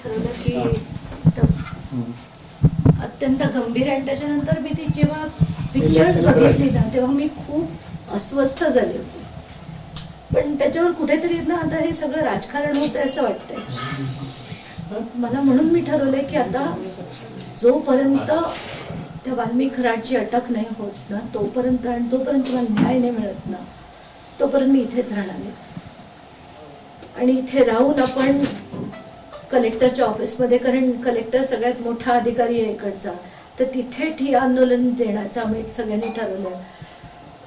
ठरवलं की अत्यंत गंभीर आहे. आणि त्याच्यानंतर मी ती जेव्हा पिक्चर्स बघितली ना तेव्हा मी खूप अस्वस्थ झाले होते. पण त्याच्यावर कुठेतरी ना आता हे सगळं राजकारण होतंय असं वाटतंय मला. म्हणून मी ठरवलंय की आता जोपर्यंत त्या वाल्मिक कराडची अटक नाही होत ना तोपर्यंत, आणि जोपर्यंत मला न्याय नाही मिळत ना तोपर्यंत मी इथेच राहणार आहे. आणि इथे राहून आपण कलेक्टरच्या ऑफिसमध्ये, कारण कलेक्टर सगळ्यात मोठा अधिकारी आहे इकडचा, तर तिथे ठिय्या आंदोलन देण्याचं आम्ही सगळ्यांनी ठरवलं.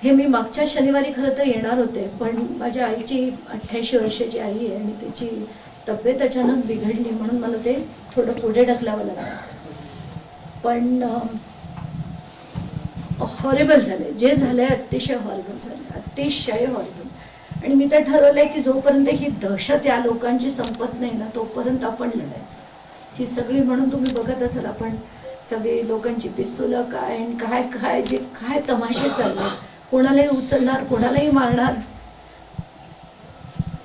हे मी मागच्या शनिवारी खरं तर येणार होते, पण माझ्या आईची 88 वर्षाची आई आहे आणि त्याची तब्येत अचानक बिघडली म्हणून मला ते थोडं पुढे ढकलावं लागलं. पण हॉरेबल झाले, जे झालंय अतिशय हॉरेबल झाले, अतिशय हॉरेबल. आणि मी तर ठरवलंय की जोपर्यंत ही दहशत या लोकांची संपत नाही ना तोपर्यंत आपण लढायचं. ही सगळी, म्हणून तुम्ही बघत असाल आपण सगळी लोकांची पिस्तुलं काय आणि काय काय जे काय तमाशे चालले, कोणालाही उचलणार, कोणालाही मारणार.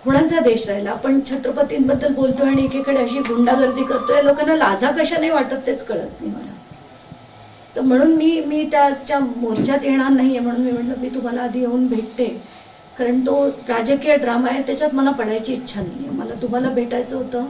कोणाचा देश राहिला? आपण छत्रपतींबद्दल बोलतोय आणि एकीकडे अशी गुंडागर्दी करतोय. लोकांना लाजा कशा नाही वाटत तेच कळत नाही मला. तर म्हणून मी त्याच्या मोर्चात येणार नाहीये. म्हणून मी म्हटलं मी तुम्हाला आधी येऊन भेटते, कारण तो राजकीय ड्रामा आहे त्याच्यात मला पडायची इच्छा नाहीये. मला तुम्हाला भेटायचं होतं